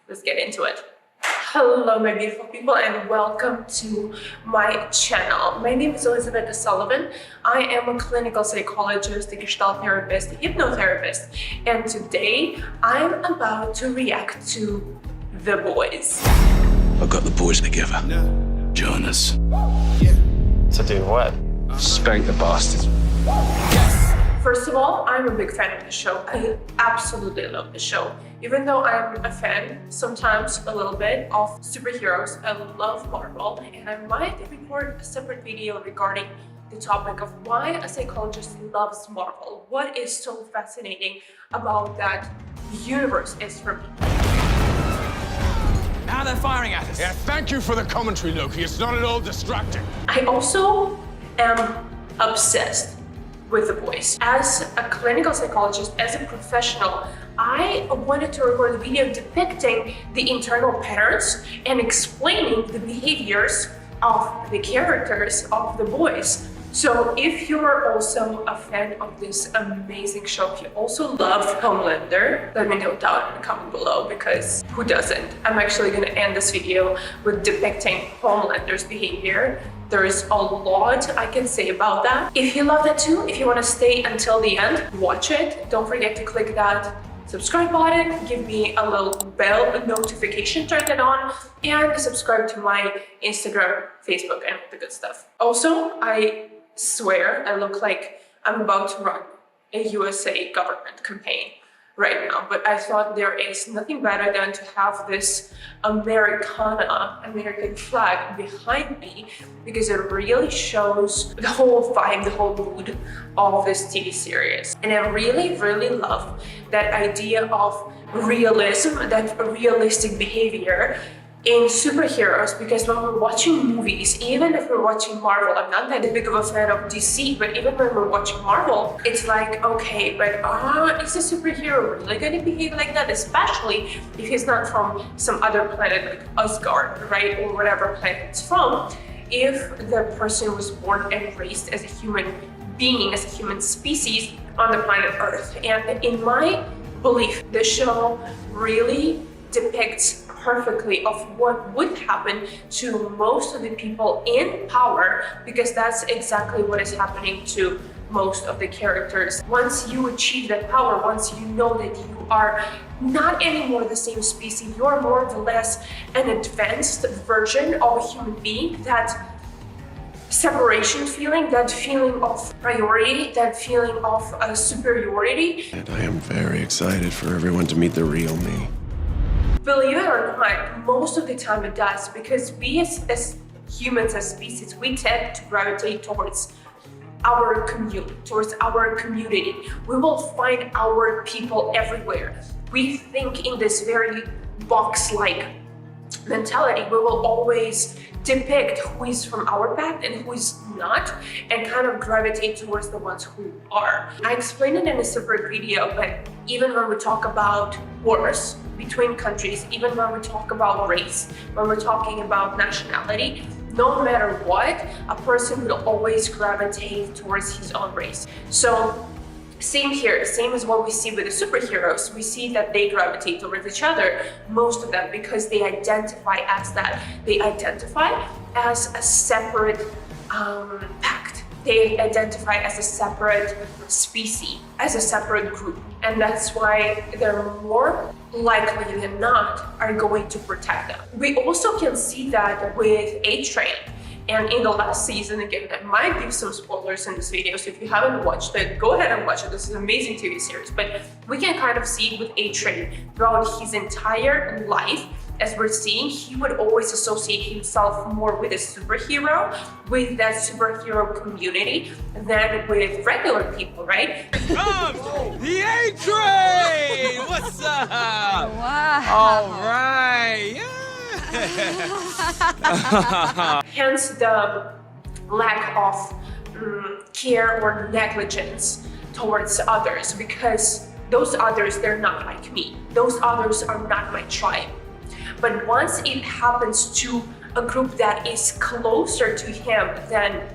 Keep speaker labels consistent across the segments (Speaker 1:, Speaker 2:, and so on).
Speaker 1: let's get into it. Hello, my beautiful people, and welcome to my channel. My name is Elizabeth S. I am a clinical psychologist, a gestalt therapist, a hypnotherapist, and today I'm about to react to The Boys.
Speaker 2: I got the boys together. Join us.
Speaker 3: To do what?
Speaker 2: Spank the bastards.
Speaker 1: First of all, I'm a big fan of the show. I absolutely love the show. Even though I'm a fan, sometimes a little bit, of superheroes, I love Marvel, and I might record a separate video regarding the topic of why a psychologist loves Marvel. What is so fascinating about that universe is for me.
Speaker 4: Now they're firing at us.
Speaker 5: Yeah, thank you for the commentary, Loki. It's not at all distracting.
Speaker 1: I also am obsessed with The Boys. As a clinical psychologist, as a professional, I wanted to record a video depicting the internal patterns and explaining the behaviors of the characters of The Boys. So if you're also a fan of this amazing show, if you also love Homelander, let me know down in the comment below, because who doesn't? I'm actually going to end this video with depicting Homelander's behavior. There is a lot I can say about that. If you love that too, if you want to stay until the end, watch it. Don't forget to click that subscribe button, give me a little bell notification, turn it on, and subscribe to my Instagram, Facebook, and all the good stuff. Also, I swear I look like I'm about to run a USA government campaign right now, but I thought there is nothing better than to have this American flag behind me, because it really shows the whole vibe, the whole mood of this TV series. And I really, really love that idea of realism, that realistic behavior in superheroes, because when we're watching movies, even if we're watching Marvel, I'm not that big of a fan of DC, but even when we're watching Marvel, it's like, okay, but is a superhero really gonna behave like that? Especially if he's not from some other planet like Asgard, right? Or whatever planet it's from. If the person was born and raised as a human being, as a human species on the planet Earth. And in my belief, the show really depicts perfectly of what would happen to most of the people in power, because that's exactly what is happening to most of the characters. Once you achieve that power, once you know that you are not anymore the same species, you're more or less an advanced version of a human being, that separation feeling, that feeling of priority, that feeling of superiority.
Speaker 2: And I am very excited for everyone to meet the real me.
Speaker 1: Believe it or not, most of the time it does, because we as humans, as species, we tend to gravitate towards our community. We will find our people everywhere. We think in this very box-like mentality. We will always depict who is from our path and who is not, and kind of gravitate towards the ones who are. I explained it in a separate video, but even when we talk about wars between countries, even when we talk about race, when we're talking about nationality, no matter what, a person will always gravitate towards his own race. So same here, same as what we see with the superheroes. We see that they gravitate towards each other, most of them, because they identify as that. They identify as a separate pact. They identify as a separate species, as a separate group. And that's why they're more likely than not are going to protect them. We also can see that with A-Train. And in the last season, again, I might give some spoilers in this video, so if you haven't watched it, go ahead and watch it. This is an amazing TV series. But we can kind of see with A-Train throughout his entire life, as we're seeing, he would always associate himself more with a superhero, with that superhero community, than with regular people, right?
Speaker 4: The A-Train! What's up?
Speaker 6: Wow.
Speaker 4: All right. Yeah.
Speaker 1: Hence the lack of care or negligence towards others, because those others, they're not like me. Those others are not my tribe. But once it happens to a group that is closer to him than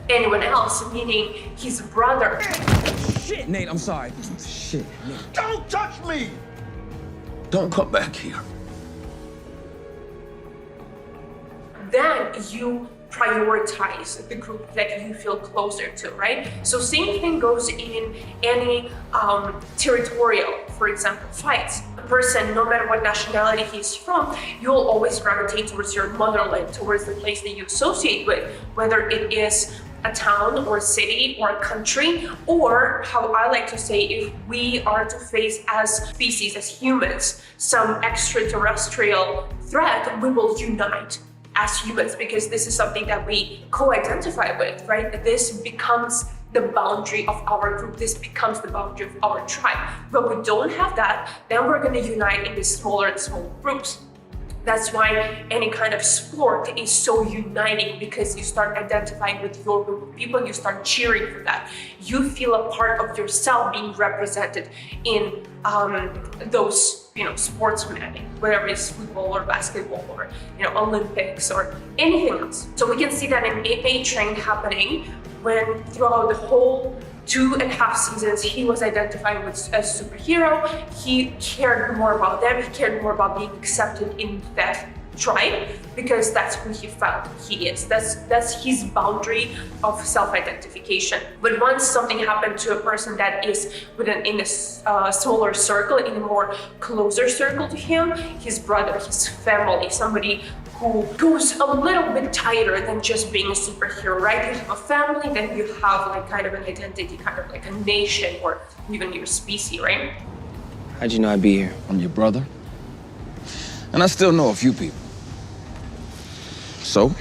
Speaker 1: anyone else, meaning his brother.
Speaker 4: Shit, Nate, I'm sorry. Shit, Nate.
Speaker 5: Don't touch me!
Speaker 2: Don't come back here.
Speaker 1: then you prioritize the group that you feel closer to, right? So same thing goes in any territorial, for example, fights. A person, no matter what nationality he's from, you'll always gravitate towards your motherland, towards the place that you associate with, whether it is a town or a city or a country, or how I like to say, if we are to face as species, as humans, some extraterrestrial threat, we will unite as humans, because this is something that we co-identify with, right? This becomes the boundary of our group. This becomes the boundary of our tribe. But we don't have that, then we're going to unite in these smaller and smaller groups. That's why any kind of sport is so uniting, because you start identifying with your group of people, you start cheering for that. You feel a part of yourself being represented in those, sportsmen, whether it's football or basketball or, Olympics or anything else. So we can see that in A Train happening when throughout the whole 2.5 seasons, he was identifying with a superhero. He cared more about them. He cared more about being accepted in that tribe, because that's who he felt he is. That's his boundary of self-identification. But once something happened to a person that is in a smaller circle, in a more closer circle to him, his brother, his family, somebody who goes a little bit tighter than just being a superhero, right? You have a family, then you have like kind of an identity, kind of like a nation or even your species, right?
Speaker 6: How'd you know I'd be here?
Speaker 7: I'm your brother. And I still know a few people. So?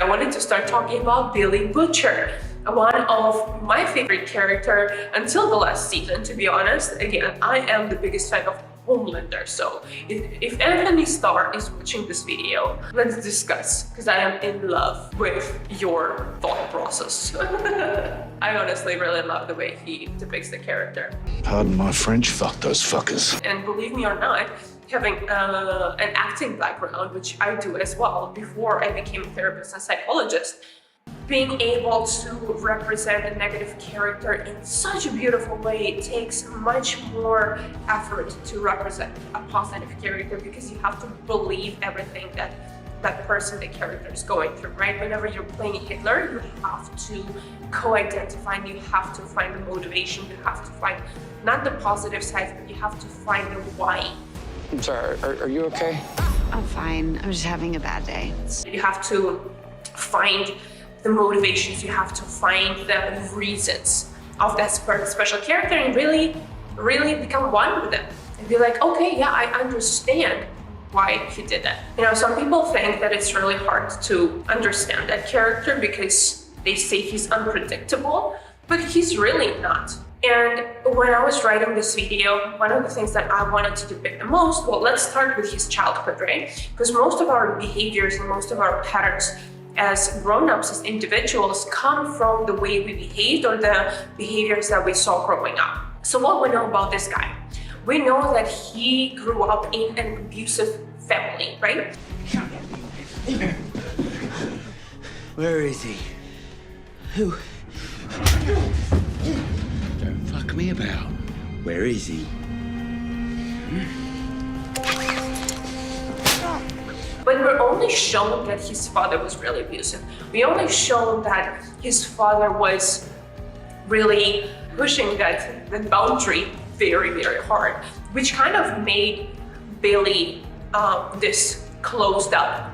Speaker 1: I wanted to start talking about Billy Butcher, one of my favorite character until the last season, to be honest. Again, I am the biggest fan of Homelander, so if Anthony Starr is watching this video, let's discuss, because I am in love with your thought process. I honestly really love the way he depicts the character.
Speaker 2: Pardon my French, fuck those fuckers.
Speaker 1: And believe me or not, having an acting background, which I do as well, before I became a therapist and psychologist, being able to represent a negative character in such a beautiful way takes much more effort to represent a positive character, because you have to believe everything that person, the character is going through, right? Whenever you're playing Hitler, you have to co-identify, and you have to find the motivation, you have to find not the positive sides, but you have to find the why.
Speaker 6: I'm sorry, are you okay?
Speaker 8: I'm fine. I'm just having a bad day.
Speaker 1: You have to find the motivations, you have to find the reasons of that special character and really become one with them and be like, okay, yeah, I understand why he did that. Some people think that it's really hard to understand that character because they say he's unpredictable, but he's really not. And when I was writing this video, one of the things that I wanted to depict the most, well, let's start with his childhood, right? Because most of our behaviors and most of our patterns as grown-ups, as individuals, come from the way we behaved or the behaviors that we saw growing up. So what we know about this guy? We know that he grew up in an abusive family, right?
Speaker 9: Where is he? Who? Don't fuck me about. Where is he?
Speaker 1: But we're only shown that his father was really abusive. We only shown that his father was really pushing that boundary very, very hard, which kind of made Billy this closed up,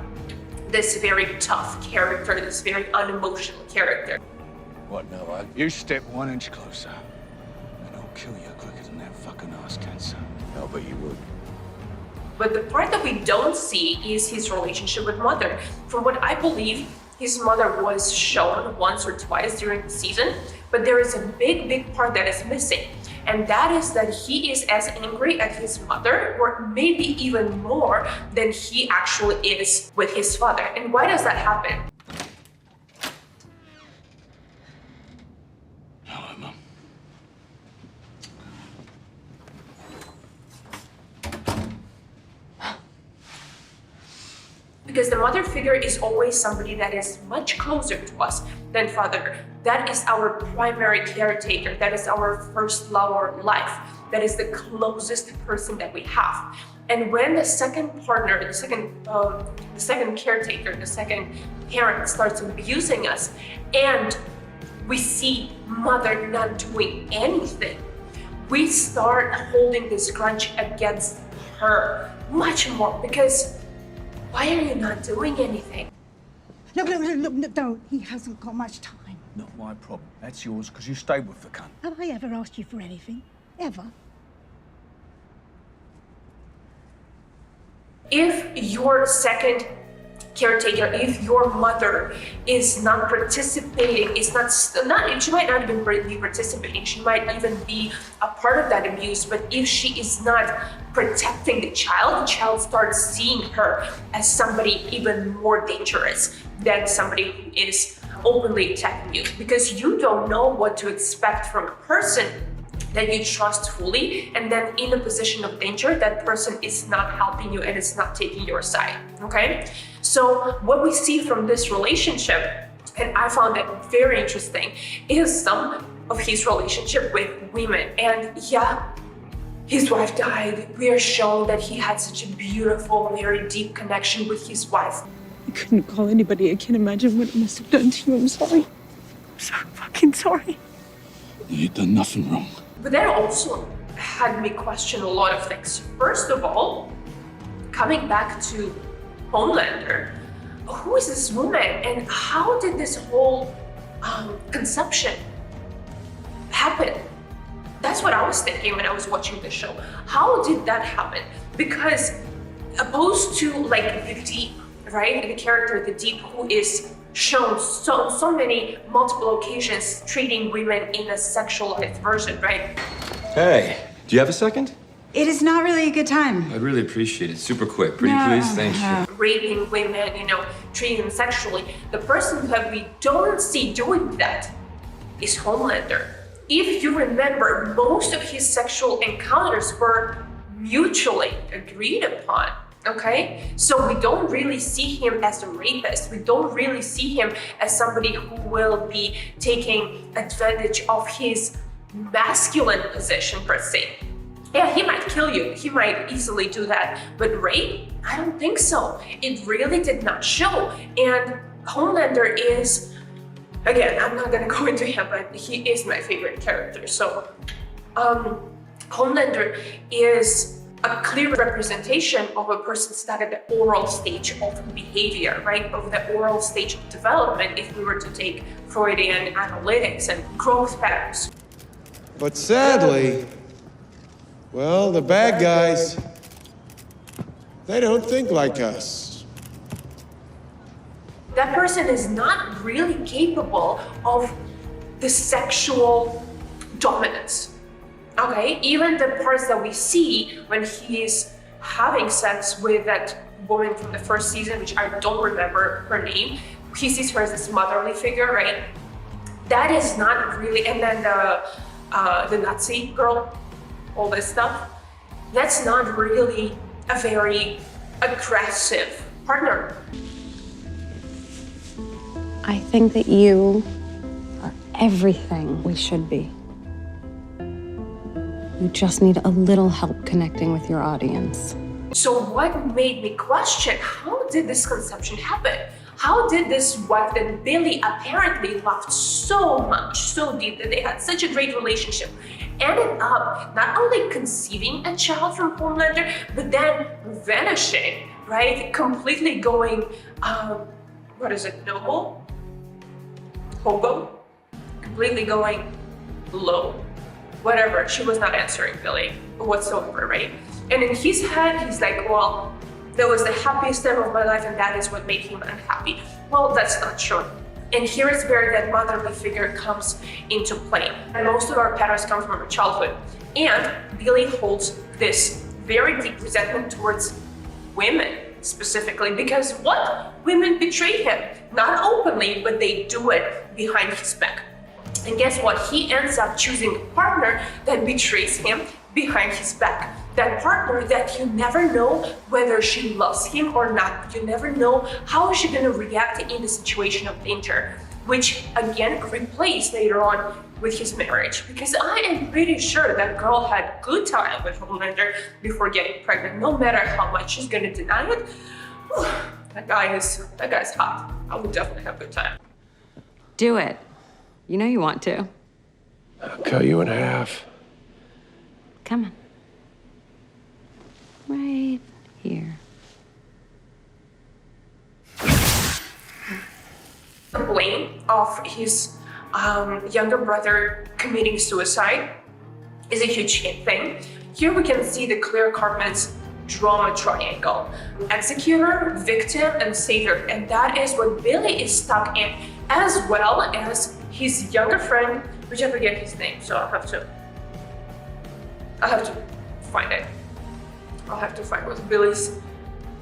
Speaker 1: this very tough character, this very unemotional character.
Speaker 7: What now? You step 1 inch closer, and I'll kill you quicker than that fucking ass cancer. No, but you would.
Speaker 1: But the part that we don't see is his relationship with mother. From what I believe, his mother was shown once or twice during the season, but there is a big part that is missing. And that is that he is as angry at his mother, or maybe even more than he actually is with his father. And why does that happen?
Speaker 2: Hello, Mum.
Speaker 1: Because the mother figure is always somebody that is much closer to us than father. That is our primary caretaker. That is our first love or life. That is the closest person that we have. And when the second partner, the second caretaker, the second parent starts abusing us, and we see mother not doing anything, we start holding this grudge against her much more, because why are you not doing anything?
Speaker 10: Look, no, he hasn't got much time.
Speaker 7: Not my problem. That's yours because you stayed with the cunt.
Speaker 10: Have I ever asked you for anything? Ever?
Speaker 1: If your second caretaker, if your mother is not participating, is not, she might not even be participating, she might even be a part of that abuse, but if she is not protecting the child starts seeing her as somebody even more dangerous than somebody who is openly attacking you, because you don't know what to expect from a person that you trust fully, and then in a position of danger, that person is not helping you and is not taking your side, okay? So what we see from this relationship, and I found that very interesting, is some of his relationship with women. And yeah, his wife died. We are shown that he had such a beautiful, very deep connection with his wife.
Speaker 11: I couldn't call anybody. I can't imagine what I must have done to you. I'm sorry. I'm so fucking sorry.
Speaker 2: You've done nothing wrong.
Speaker 1: But that also had me question a lot of things. First of all, coming back to Homelander, who is this woman and how did this whole conception happen? That's what I was thinking when I was watching the show. How did that happen? Because opposed to like the Deep, right? The character, the Deep, who is shown so many multiple occasions treating women in a sexualized version, right?
Speaker 12: Hey, do you have a second?
Speaker 8: It is not really a good time.
Speaker 12: I'd really appreciate it. Super quick. Pretty please. Thank you.
Speaker 1: Raping women, treating them sexually. The person that we don't see doing that is Homelander. If you remember, most of his sexual encounters were mutually agreed upon. Okay, so we don't really see him as a rapist. We don't really see him as somebody who will be taking advantage of his masculine position per se. Yeah, he might kill you. He might easily do that. But rape? I don't think so. It really did not show. And Homelander is, again, I'm not gonna go into him, but he is my favorite character. So, Homelander is a clear representation of a person stuck at the oral stage of behavior, right? Of the oral stage of development, if we were to take Freudian analytics and growth patterns.
Speaker 13: But sadly, well, the bad guys, they don't think like us.
Speaker 1: That person is not really capable of the sexual dominance. Okay, even the parts that we see when he's having sex with that woman from the first season, which I don't remember her name, he sees her as this motherly figure, right? That is not really, and then the Nazi girl, all this stuff, that's not really a very aggressive partner.
Speaker 8: I think that you are everything we should be. You just need a little help connecting with your audience.
Speaker 1: So what made me question, how did this conception happen? How did this wife that Billy apparently loved so much, so deep, that they had such a great relationship, ended up not only conceiving a child from Homelander, but then vanishing, right? Completely going, noble? Hobo? Completely going low. Whatever, she was not answering Billy whatsoever, right? And in his head, he's like, well, that was the happiest time of my life and that is what made him unhappy. Well, that's not true. And here is where that motherly figure comes into play. And most of our patterns come from our childhood. And Billy holds this very deep resentment towards women specifically, because what? Women betray him. Not openly, but they do it behind his back. And guess what? He ends up choosing a partner that betrays him behind his back. That partner that you never know whether she loves him or not. You never know how is she going to react in the situation of danger, which again replays later on with his marriage, because I am pretty sure that girl had good time with Homelander before getting pregnant, no matter how much she's gonna deny it. That guy's hot. I would definitely have a good time.
Speaker 8: Do it. You know you want to.
Speaker 13: I'll cut you in half.
Speaker 8: Come on. Right here.
Speaker 1: Complaint of his younger brother committing suicide is a huge thing. Here we can see the clear Cartman's drama triangle: executor, victim, and savior, and that is what Billy is stuck in, as well as his younger friend, which I forget his name, so I'll have to find it. I'll have to find what Billy's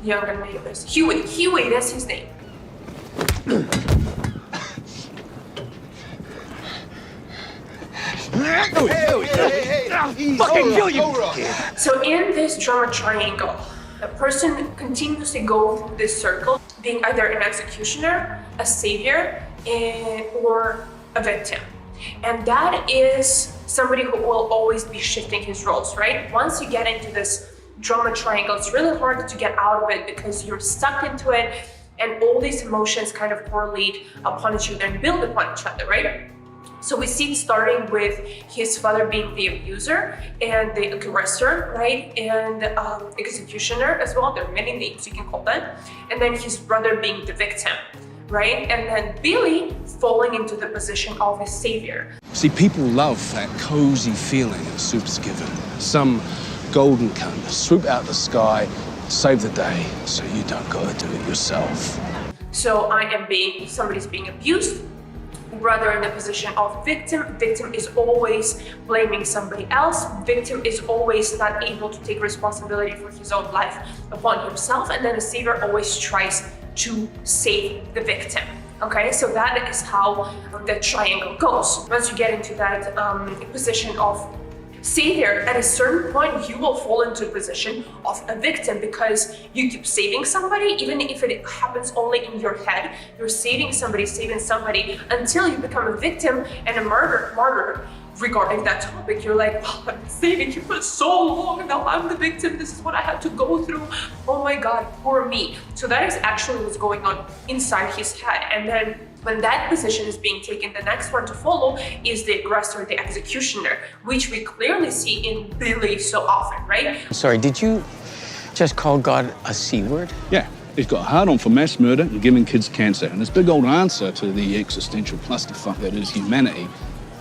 Speaker 1: younger name is. Huey, that's his name.
Speaker 7: Fucking kill you!
Speaker 1: So in this drama triangle, a person continuously goes through this circle, being either an executioner, a savior, or a victim. And that is somebody who will always be shifting his roles, right? Once you get into this drama triangle, it's really hard to get out of it because you're stuck into it, and all these emotions kind of correlate upon each other and build upon each other, right? So we see it starting with his father being the abuser and the aggressor, right? And executioner as well. There are many names you can call them. And then his brother being the victim, right? And then Billy falling into the position of a savior.
Speaker 7: See, people love that cozy feeling that Soup's given. Some golden cunt to swoop out the sky, save the day, so you don't gotta do it yourself.
Speaker 1: So somebody's being abused, brother in the position of victim. Victim is always blaming somebody else. Victim is always not able to take responsibility for his own life upon himself. And then the savior always tries to save the victim. Okay, so that is how the triangle goes. Once you get into that position of savior, at a certain point you will fall into a position of a victim, because you keep saving somebody, even if it happens only in your head. You're saving somebody until you become a victim and a martyr regarding that topic. You're like, oh, I've been saving you for so long, now I'm the victim, this is what I had to go through, oh my god, poor me. So that is actually what's going on inside his head. And then when that position is being taken, the next one to follow is the aggressor, the executioner, which we clearly see in Billy so often, right?
Speaker 6: Sorry, did you just call God a C word?
Speaker 7: Yeah, he's got a hard-on for mass murder and giving kids cancer. And his big old answer to the existential clusterfuck that is humanity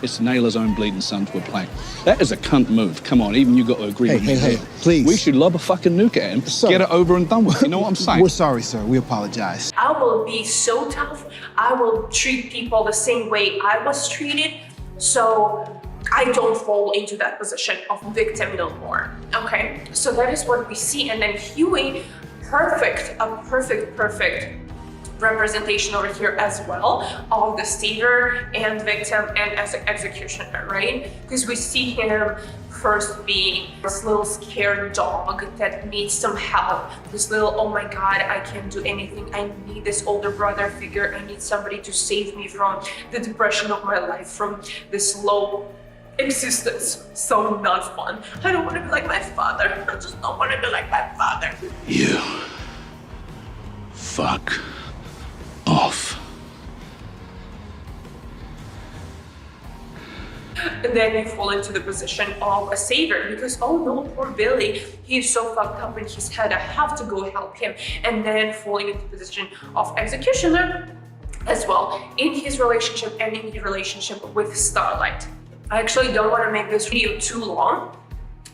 Speaker 7: is to nail his own bleeding son to a plank. That is a cunt move. Come on, even you got to agree with me.
Speaker 14: Hey, please.
Speaker 7: We should lob a fucking nuke at him, get it over and done with. You know what I'm saying?
Speaker 14: We're sorry, sir. We apologize.
Speaker 1: I will be so tough. I will treat people the same way I was treated, so I don't fall into that position of victim no more. Okay, so that is what we see. And then Huey, a perfect representation over here as well of the savior and victim and as an executioner, right? Because we see him first being this little scared dog that needs some help, this little, oh my god, I can't do anything, I need this older brother figure, I need somebody to save me from the depression of my life, from this low existence. So not fun. I don't want to be like my father. I just don't want to be like my father.
Speaker 2: You fuck off.
Speaker 1: And then you fall into the position of a savior because, oh no, poor Billy, he's so fucked up in his head, I have to go help him. And then falling into the position of executioner as well in his relationship and in his relationship with Starlight. I actually don't want to make this video too long,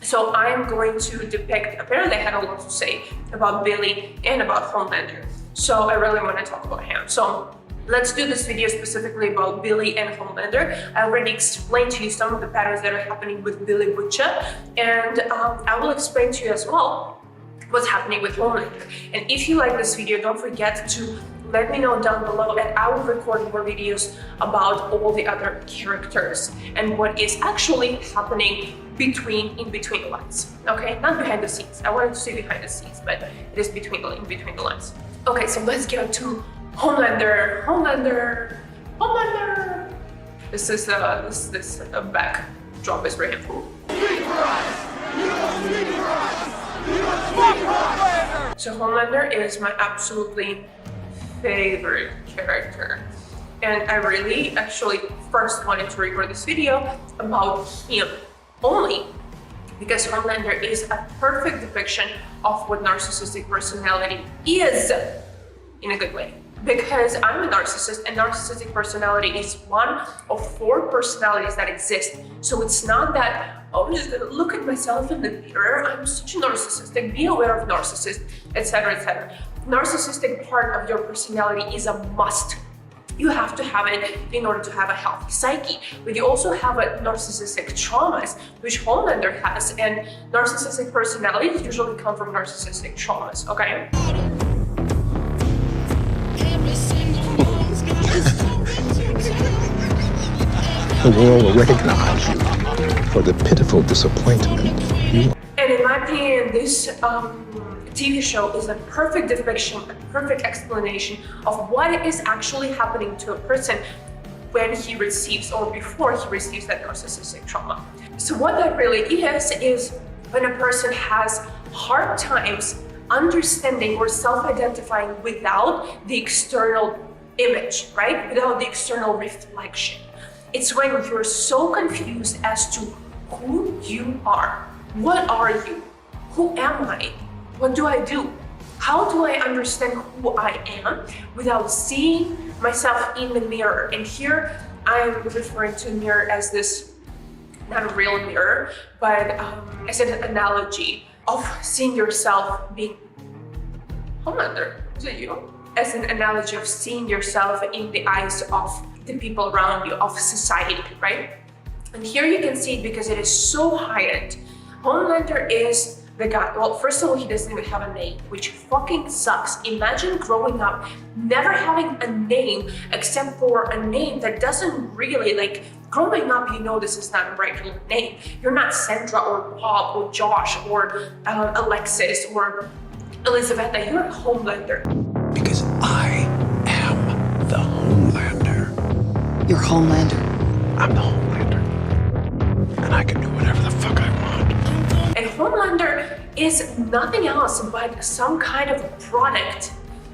Speaker 1: so I'm going to depict, apparently I had a lot to say about Billy and about Homelander, so I really want to talk about him. So let's do this video specifically about Billy and Homelander. I already explained to you some of the patterns that are happening with Billy Butcher, and I will explain to you as well what's happening with Homelander. And if you like this video, don't forget to let me know down below, and I will record more videos about all the other characters and what is actually happening in between the lines. Okay, not behind the scenes. I wanted to say behind the scenes, but it is in between the lines. Okay, so let's get to Homelander. This backdrop is very helpful. So Homelander is my absolutely favorite character. And I really actually first wanted to record this video about him only because Homelander is a perfect depiction of what narcissistic personality is in a good way. Because I'm a narcissist, and narcissistic personality is one of 4 personalities that exist. So it's not that, oh, I'm just gonna look at myself in the mirror, I'm such a narcissistic, be aware of narcissist, etc., etc. Narcissistic part of your personality is a must. You have to have it in order to have a healthy psyche. But you also have a narcissistic traumas, which Homelander has, and narcissistic personalities usually come from narcissistic traumas, okay?
Speaker 13: The world will recognize you for the pitiful disappointment you are.
Speaker 1: And in my opinion, this TV show is a perfect depiction, a perfect explanation of what is actually happening to a person when he receives or before he receives that narcissistic trauma. So what that really is when a person has hard times understanding or self-identifying without the external image, right? Without the external reflection. It's when you're so confused as to who you are. What are you? Who am I? What do I do? How do I understand who I am without seeing myself in the mirror? And here I'm referring to a mirror as this, not a real mirror, but as an analogy of seeing yourself being Homelander. Is it you? As an analogy of seeing yourself in the eyes of the people around you, of society, right? And here you can see it because it is so heightened. Homelander is the guy, well, first of all, he doesn't even have a name, which fucking sucks. Imagine growing up, never having a name except for a name that doesn't really, like, growing up, you know this is not a regular name. You're not Sandra or Bob or Josh or Alexis or Elizabeth, you're a Homelander.
Speaker 9: Because I am the Homelander.
Speaker 15: You're Homelander.
Speaker 13: I'm the Homelander. And I can do whatever the fuck I want.
Speaker 1: And Homelander is nothing else but some kind of product.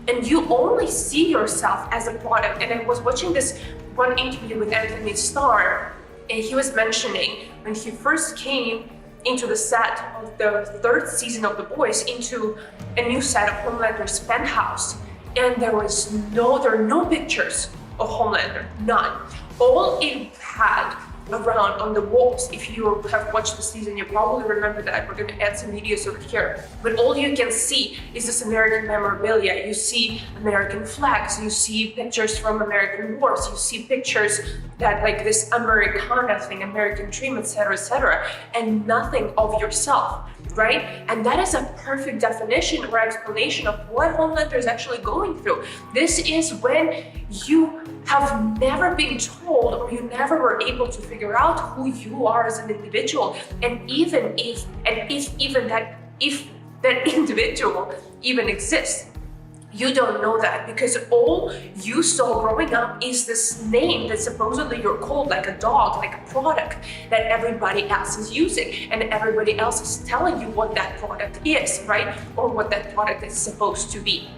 Speaker 1: And you only see yourself as a product. And I was watching this one interview with Anthony Starr, and he was mentioning when he first came into the set of the 3rd season of The Boys, into a new set of Homelander's penthouse. And there are no pictures of Homelander, none. All it had around on the walls, if you have watched the season, you probably remember that. We're gonna add some videos over here. But all you can see is this American memorabilia. You see American flags, you see pictures from American wars, you see pictures that like this Americana thing, American dream, etc., and nothing of yourself, right? And that is a perfect definition or explanation of what Homelander is actually going through. This is when you have never been told, or you never were able to figure out who you are as an individual. And if that individual even exists, you don't know that, because all you saw growing up is this name that supposedly you're called, like a dog, like a product that everybody else is using, and everybody else is telling you what that product is, right? Or what that product is supposed to be.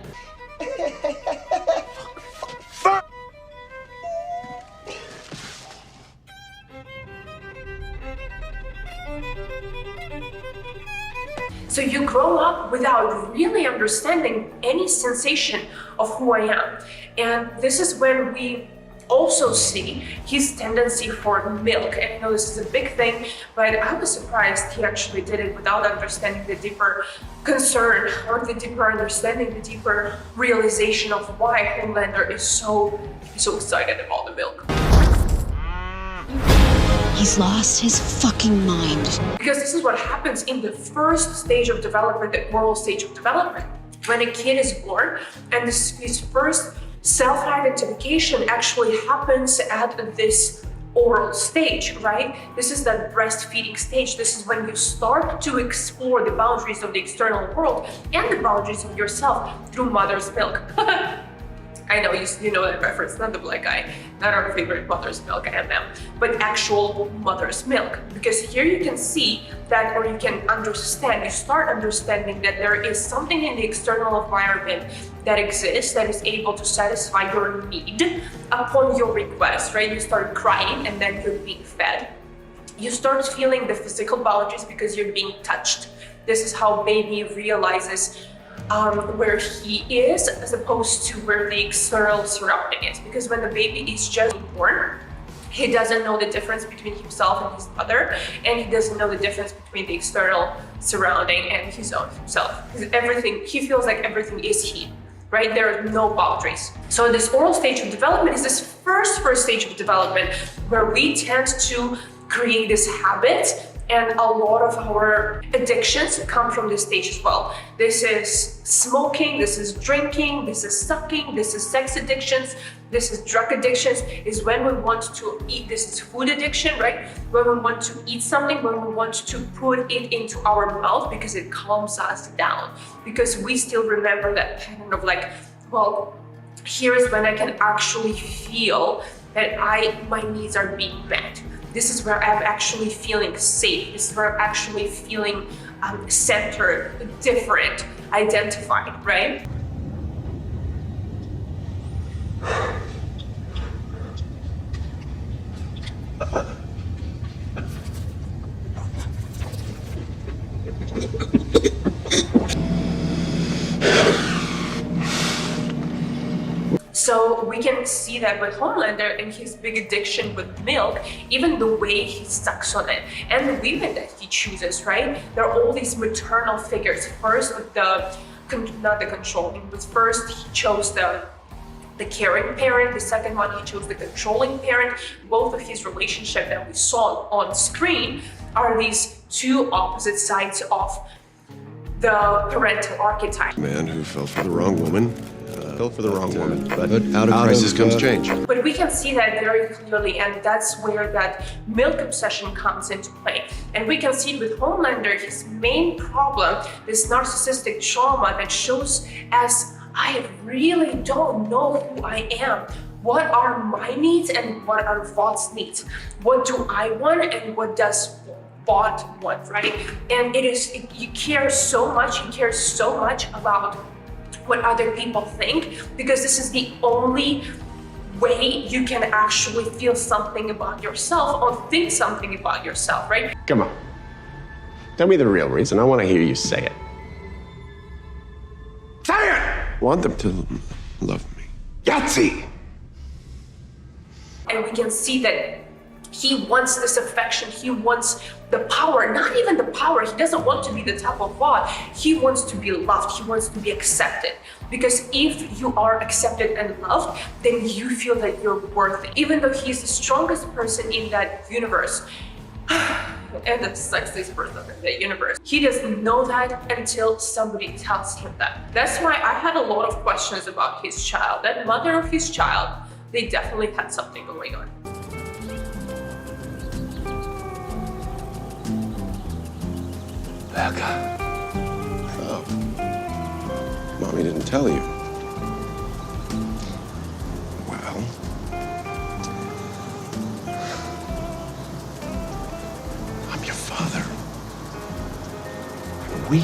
Speaker 1: So you grow up without really understanding any sensation of who I am. And this is when we also see his tendency for milk. And I know this is a big thing, but I was surprised he actually did it without understanding the deeper concern, or the deeper understanding, the deeper realization of why Homelander is so excited about the milk.
Speaker 15: He's lost his fucking mind.
Speaker 1: Because this is what happens in the first stage of development, the oral stage of development. When a kid is born, and his first self-identification actually happens at this oral stage, right? This is the breastfeeding stage. This is when you start to explore the boundaries of the external world and the boundaries of yourself through mother's milk. I know you know that reference, not the black guy, not our favorite mother's milk and them, but actual mother's milk. Because here you can see that, or you can understand, you start understanding that there is something in the external environment that exists that is able to satisfy your need upon your request, right? You start crying and then you're being fed. You start feeling the physical boundaries because you're being touched. This is how baby realizes where he is as opposed to where the external surrounding is. Because when the baby is just born, he doesn't know the difference between himself and his mother, and he doesn't know the difference between the external surrounding and his own himself. Because everything, he feels like everything is he, right? There are no boundaries. So this oral stage of development is this first stage of development where we tend to create this habit, and a lot of our addictions come from this stage as well. This is smoking, this is drinking, this is sucking, this is sex addictions, this is drug addictions, is when we want to eat. This is food addiction, right? When we want to eat something, when we want to put it into our mouth because it calms us down, because we still remember that pattern of like, well, here is when I can actually feel that my needs are being met. This is where I'm actually feeling safe. This is where I'm actually feeling centered, different, identified, right? So we can see that with Homelander and his big addiction with milk, even the way he sucks on it and the women that he chooses, right? There are all these maternal figures. First with not the controlling, but first he chose the caring parent. The second one, he chose the controlling parent. Both of his relationships that we saw on screen are these two opposite sides of the parental archetype.
Speaker 16: Man who fell for the wrong woman. Fell for the wrong woman, but out of crisis comes change.
Speaker 1: But we can see that very clearly, and that's where that milk obsession comes into play. And we can see with Homelander, his main problem, this narcissistic trauma that shows as, I really don't know who I am. What are my needs and what are Vaught's needs? What do I want and what does Vaught want, right? And you care so much about what other people think, because this is the only way you can actually feel something about yourself or think something about yourself, right?
Speaker 16: Come on. Tell me the real reason. I want to hear you say it. Say it! I want them to love me. Yahtzee!
Speaker 1: And we can see that he wants this affection, he wants the power, not even the power, he doesn't want to be the top of God, he wants to be loved, he wants to be accepted. Because if you are accepted and loved, then you feel that you're worthy. Even though he's the strongest person in that universe, and the sexiest person in that universe, he doesn't know that until somebody tells him that. That's why I had a lot of questions about his child. That mother of his child, they definitely had something going on.
Speaker 16: Becca. Oh. Mommy didn't tell you. Well. I'm your father. We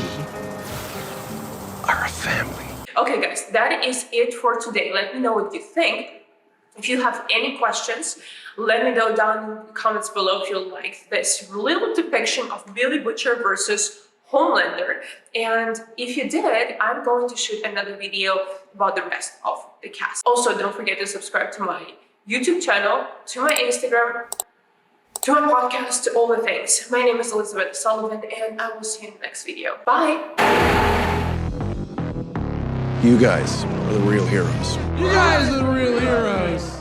Speaker 16: are a family.
Speaker 1: Okay guys, that is it for today. Let me know what you think. If you have any questions, let me know down in the comments below if you like this little depiction of Billy Butcher versus Homelander. And if you did, I'm going to shoot another video about the rest of the cast. Also, don't forget to subscribe to my YouTube channel, to my Instagram, to my podcast, to all the things. My name is Elizabeth Sullivan, and I will see you in the next video. Bye!
Speaker 16: You guys are the real heroes.
Speaker 4: You guys are the real heroes.